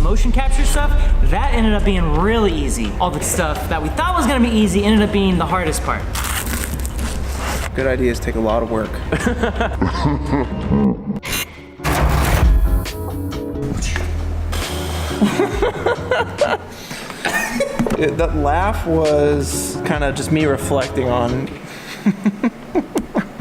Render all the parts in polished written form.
motion capture stuff, that ended up being really easy. All the stuff that we thought was gonna be easy ended up being the hardest part. Good ideas take a lot of work. That laugh was kind of just me reflecting on.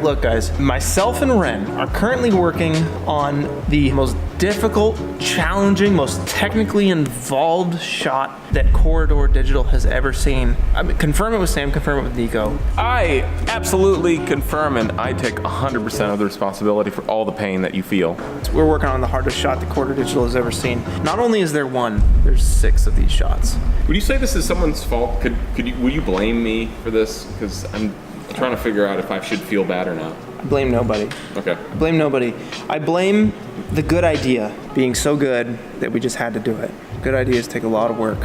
Look guys, myself and Ren are currently working on the most difficult, challenging, most technically involved shot that Corridor Digital has ever seen. I mean, confirm it with Sam, confirm it with Nico. I absolutely confirm, and I take 100% of the responsibility for all the pain that you feel. We're working on the hardest shot that Corridor Digital has ever seen. Not only is there one, there's 6 of these shots. Would you say this is someone's fault? Would you blame me for this? Because I'm trying to figure out if I should feel bad or not. I blame nobody. Okay. I blame nobody. I blame the good idea being so good that we just had to do it. Good ideas take a lot of work.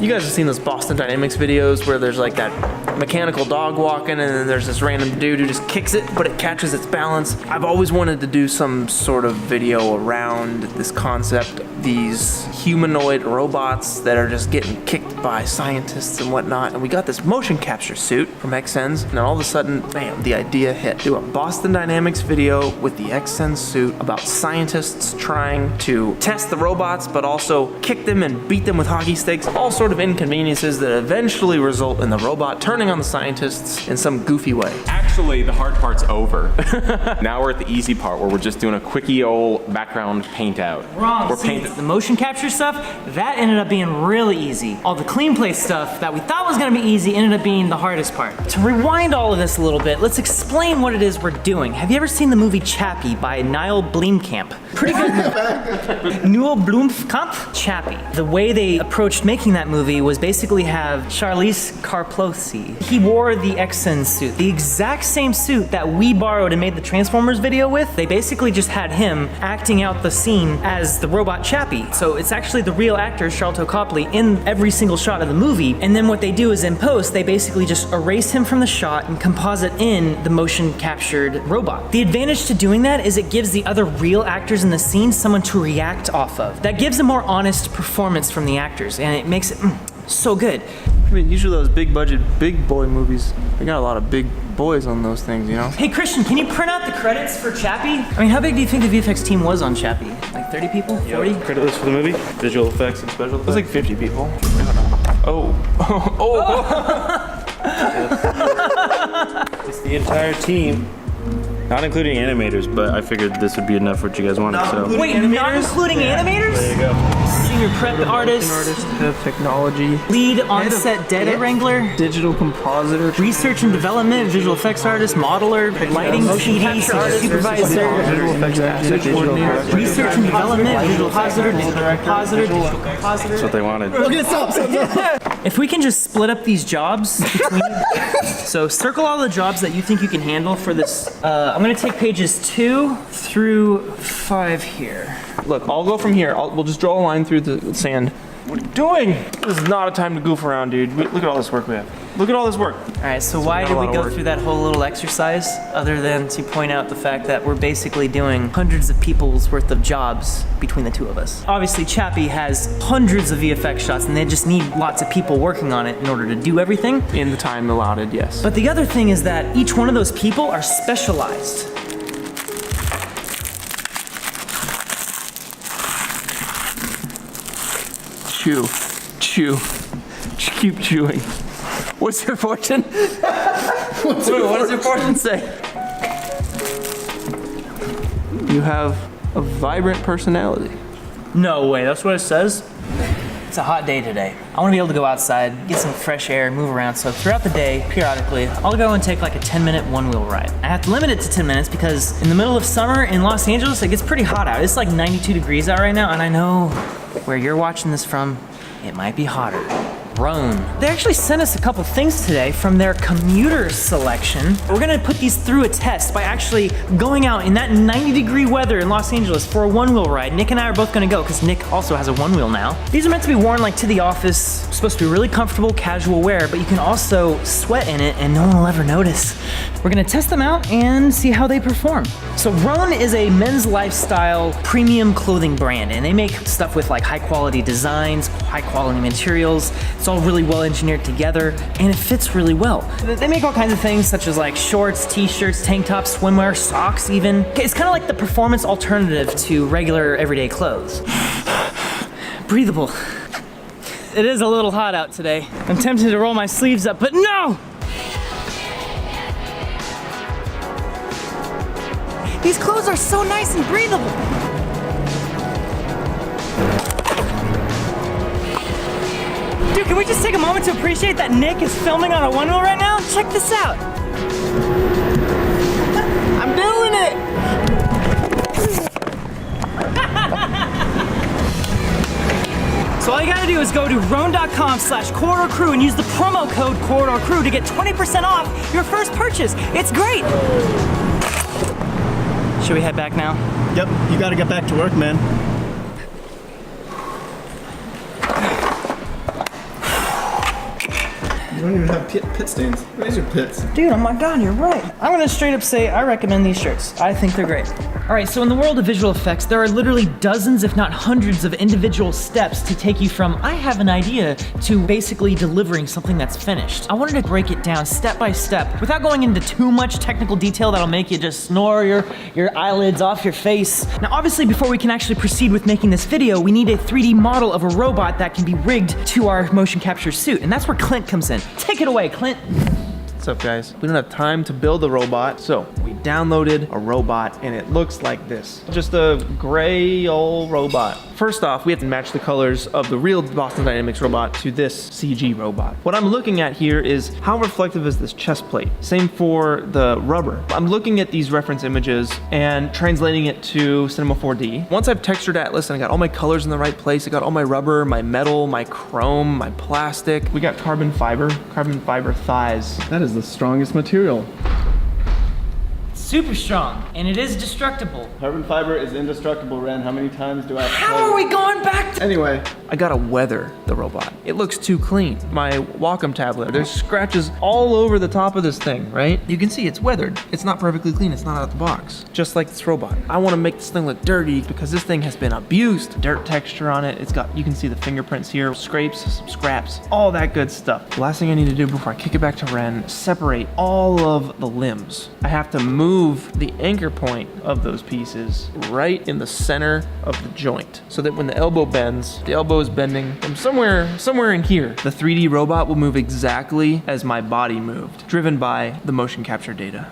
You guys have seen those Boston Dynamics videos where there's like that mechanical dog walking and then there's this random dude who just kicks it but it catches its balance. I've always wanted to do some sort of video around this concept, these humanoid robots that are just getting kicked by scientists and whatnot. And we got this motion capture suit from XSens, and then all of a sudden, bam, the idea hit. Do a Boston Dynamics video with the XSens suit about scientists trying to test the robots but also kick them and beat them with hockey sticks. All sort of inconveniences that eventually result in the robot turning on the scientists in some goofy way. Actually, the hard part's over. Now we're at the easy part where we're just doing a quickie old background paint out. Wrong. We're See, the motion capture stuff, that ended up being really easy. All the clean play stuff that we thought was gonna be easy ended up being the hardest part. To rewind all of this a little bit, let's explain what it is we're doing. Have you ever seen the movie Chappie by Niall Blomkamp? Pretty good movie. Niall Blomkamp? Chappie. The way they approached making that movie was basically have Charlize Carplothy. He wore the XSens suit, the exact same suit that we borrowed and made the Transformers video with. They basically just had him acting out the scene as the robot Chappie. So it's actually the real actor, Sharlto Copley, in every single shot of the movie. And then what they do is in post, they basically just erase him from the shot and composite in the motion captured robot. The advantage to doing that is it gives the other real actors in the scene someone to react off of. That gives a more honest performance from the actors, and it makes it so good. I mean, usually those big budget, big boy movies, they got a lot of big boys on those things, you know? Hey Christian, can you print out the credits for Chappie? I mean, how big do you think the VFX team was on Chappie? Like 30 people? 40? Credit list for the movie, visual effects and special effects. It was like 50 people. It's the entire team, not including animators, but I figured this would be enough for what you guys wanted, so. Wait, not including animators? There you go. Senior prep artist, Head of technology, lead on-set data wreangler, digital compositor, research and development, visual effects artist, modeler, lighting, PD, supervisor, research and development, visual compositor, digital compositor. That's what they wanted. Okay, stop. If we can just split up these jobs between, so circle all the jobs that you think you can handle for this. I'm gonna take pages 2 through 5 here. Look, I'll go from here. We'll just draw a line through the sand. What are you doing? This is not a time to goof around, dude. Look at all this work we have. Look at all this work. All right, so why did we go through that whole little exercise other than to point out the fact that we're basically doing hundreds of people's worth of jobs between the two of us? Obviously, Chappie has hundreds of VFX shots and they just need lots of people working on it in order to do everything. In the time allotted, yes. But the other thing is that each one of those people are specialized. Chew. Keep chewing. What's your fortune? What does your fortune say? You have a vibrant personality. No way, that's what it says? It's a hot day today. I want to be able to go outside, get some fresh air, move around. So throughout the day, periodically, I'll go and take like a 10-minute one-wheel ride. I have to limit it to 10 minutes because in the middle of summer in Los Angeles, it gets pretty hot out. It's like 92 degrees out right now, and I know where you're watching this from, it might be hotter. Rome. They actually sent us a couple things today from their commuter selection. We're gonna put these through a test by actually going out in that 90-degree weather in Los Angeles for a one-wheel ride. Nick and I are both gonna go because Nick also has a one-wheel now. These are meant to be worn like to the office, supposed to be really comfortable, casual wear, but you can also sweat in it and no one will ever notice. We're gonna test them out and see how they perform. So Rhone is a men's lifestyle premium clothing brand, and they make stuff with like high quality designs, high quality materials. It's all really well engineered together, and it fits really well. They make all kinds of things such as like shorts, t-shirts, tank tops, swimwear, socks even. It's kind of like the performance alternative to regular everyday clothes. Breathable. It is a little hot out today. I'm tempted to roll my sleeves up, but no! These clothes are so nice and breathable. Dude, can we just take a moment to appreciate that Nick is filming on a one wheel right now? Check this out. I'm doing it! So all you gotta do is go to rhone.com/corridorcrew and use the promo code corridorcrew to get 20% off your first purchase. It's great. Should we head back now? Yep, you gotta get back to work, man. You don't even have pit stains. Where's your pits? Dude, oh my God, you're right. I'm gonna straight up say I recommend these shirts. I think they're great. All right, so in the world of visual effects, there are literally dozens, if not hundreds of individual steps to take you from I have an idea to basically delivering something that's finished. I wanted to break it down step by step without going into too much technical detail that'll make you just snore your eyelids off your face. Now, obviously, before we can actually proceed with making this video, we need a 3D model of a robot that can be rigged to our motion capture suit, and that's where Clint comes in. Take it away, Clint. What's up, guys? We don't have time to build a robot, so we downloaded a robot and it looks like this. Just a gray old robot. First off, we have to match the colors of the real Boston Dynamics robot to this CG robot. What I'm looking at here is how reflective is this chest plate? Same for the rubber. I'm looking at these reference images and translating it to Cinema 4D. Once I've textured Atlas and I got all my colors in the right place, I got all my rubber, my metal, my chrome, my plastic. We got carbon fiber thighs. That is the strongest material. Super strong, and it is destructible. Carbon fiber is indestructible, Ren. How many times do I have to How tell you? are we going back to— Anyway, I gotta weather the robot. It looks too clean. My Wacom tablet, there's scratches all over the top of this thing, right? You can see it's weathered. It's not perfectly clean, it's not out of the box. Just like this robot. I wanna make this thing look dirty because this thing has been abused. Dirt texture on it. It's got, you can see the fingerprints here, scrapes, some scraps, all that good stuff. The last thing I need to do before I kick it back to Ren, separate all of the limbs. I have to move the anchor point of those pieces right in the center of the joint so that when the elbow bends, the elbow is bending from somewhere in here. The 3D robot will move exactly as my body moved, driven by the motion capture data.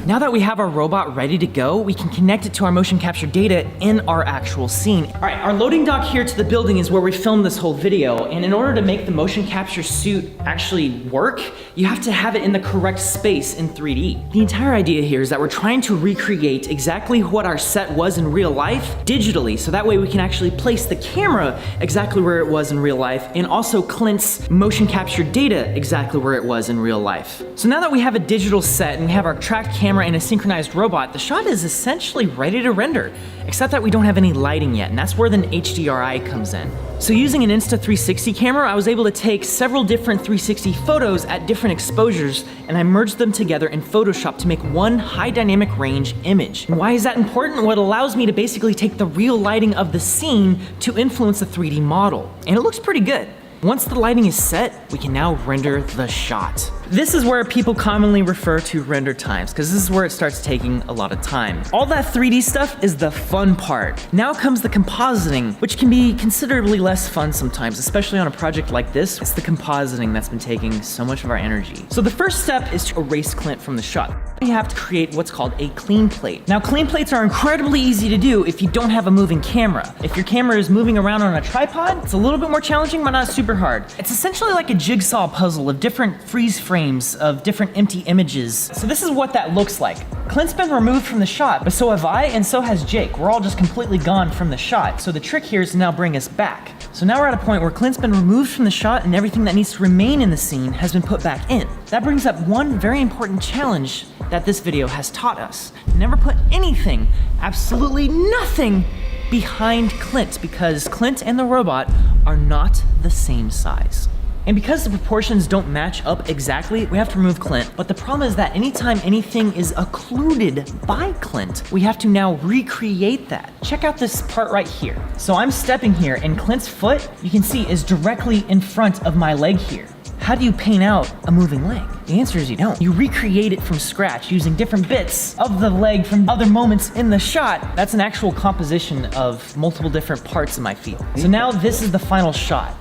Now that we have our robot ready to go, we can connect it to our motion capture data in our actual scene. All right, our loading dock here to the building is where we filmed this whole video, and in order to make the motion capture suit actually work, you have to have it in the correct space in 3D. The entire idea here is that we're trying to recreate exactly what our set was in real life digitally, so that way we can actually place the camera exactly where it was in real life, and also Clint's motion capture data exactly where it was in real life. So now that we have a digital set and we have our tracked camera and a synchronized robot, the shot is essentially ready to render, except that we don't have any lighting yet, and that's where the HDRI comes in. So using an Insta360 camera, I was able to take several different 360 photos at different exposures, and I merged them together in Photoshop to make one high dynamic range image. And why is that important? Well, it allows me to basically take the real lighting of the scene to influence the 3D model, and it looks pretty good. Once the lighting is set, we can now render the shot. This is where people commonly refer to render times, because this is where it starts taking a lot of time. All that 3D stuff is the fun part. Now comes the compositing, which can be considerably less fun sometimes, especially on a project like this. It's the compositing that's been taking so much of our energy. So the first step is to erase Clint from the shot. You have to create what's called a clean plate. Now, clean plates are incredibly easy to do if you don't have a moving camera. If your camera is moving around on a tripod, it's a little bit more challenging, but not super hard. It's essentially like a jigsaw puzzle of different freeze frames of different empty images. So this is what that looks like. Clint's been removed from the shot, but so have I, and so has Jake. We're all just completely gone from the shot. So the trick here is to now bring us back. So now we're at a point where Clint's been removed from the shot and everything that needs to remain in the scene has been put back in. That brings up one very important challenge that this video has taught us. Never put anything, absolutely nothing, behind Clint, because Clint and the robot are not the same size. And because the proportions don't match up exactly, we have to remove Clint. But the problem is that anytime anything is occluded by Clint, we have to now recreate that. Check out this part right here. So I'm stepping here and Clint's foot, you can see, is directly in front of my leg here. How do you paint out a moving leg? The answer is you don't. You recreate it from scratch using different bits of the leg from other moments in the shot. That's an actual composition of multiple different parts of my field. So now this is the final shot.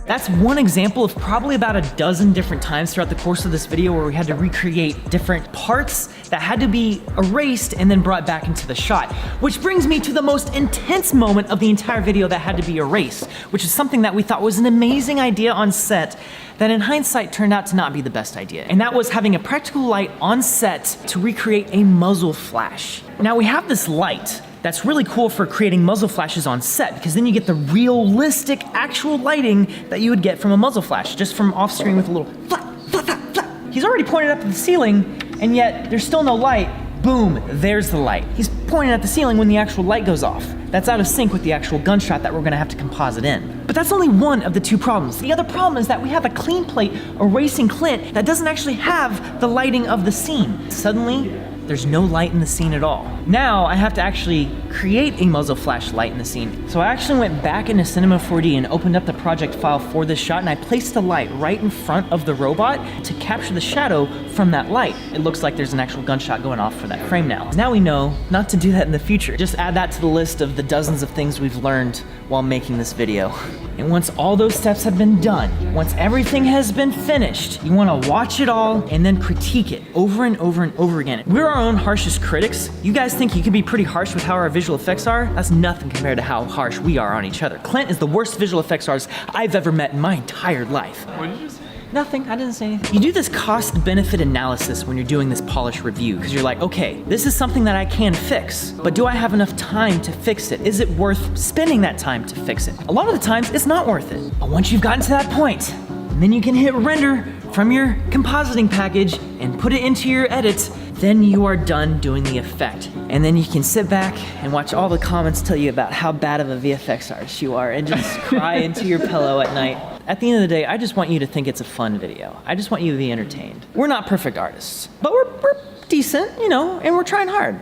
That's one example of probably about a dozen different times throughout the course of this video where we had to recreate different parts that had to be erased and then brought back into the shot. Which brings me to the most intense moment of the entire video that had to be erased, which is something that we thought was an amazing idea on set that in hindsight turned out to not be the best idea. And that was having a practical light on set to recreate a muzzle flash. Now we have this light that's really cool for creating muzzle flashes on set because then you get the realistic actual lighting that you would get from a muzzle flash, just from off screen with a little flap, flap, flap, flap. He's already pointed up at the ceiling and yet there's still no light. Boom, there's the light. He's pointing at the ceiling when the actual light goes off. That's out of sync with the actual gunshot that we're gonna have to composite in. But that's only one of the two problems. The other problem is that we have a clean plate erasing Clint that doesn't actually have the lighting of the scene. Suddenly, there's no light in the scene at all. Now I have to actually create a muzzle flash light in the scene. So I actually went back into Cinema 4D and opened up the project file for this shot and I placed the light right in front of the robot to capture the shadow from that light. It looks like there's an actual gunshot going off for that frame now. Now we know not to do that in the future. Just add that to the list of the dozens of things we've learned while making this video. And once all those steps have been done, once everything has been finished, you wanna watch it all and then critique it over and over and over again. We're our own harshest critics. You guys think you can be pretty harsh with how our visual effects are? That's nothing compared to how harsh we are on each other. Clint is the worst visual effects artist I've ever met in my entire life. What did you say? Nothing, I didn't say anything. You do this cost-benefit analysis when you're doing this polish review, because you're like, okay, this is something that I can fix, but do I have enough time to fix it? Is it worth spending that time to fix it? A lot of the times, it's not worth it. But once you've gotten to that point, and then you can hit render from your compositing package and put it into your edits, then you are done doing the effect. And then you can sit back and watch all the comments tell you about how bad of a VFX artist you are and just cry into your pillow at night. At the end of the day, I just want you to think it's a fun video. I just want you to be entertained. We're not perfect artists, but we're decent, you know, and we're trying hard.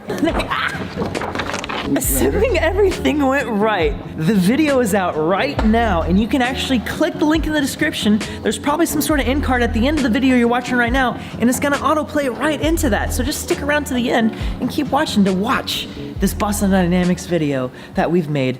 Assuming everything went right, the video is out right now, and you can actually click the link in the description. There's probably some sort of end card at the end of the video you're watching right now, and it's gonna autoplay right into that. So just stick around to the end and keep watching to watch this Boston Dynamics video that we've made.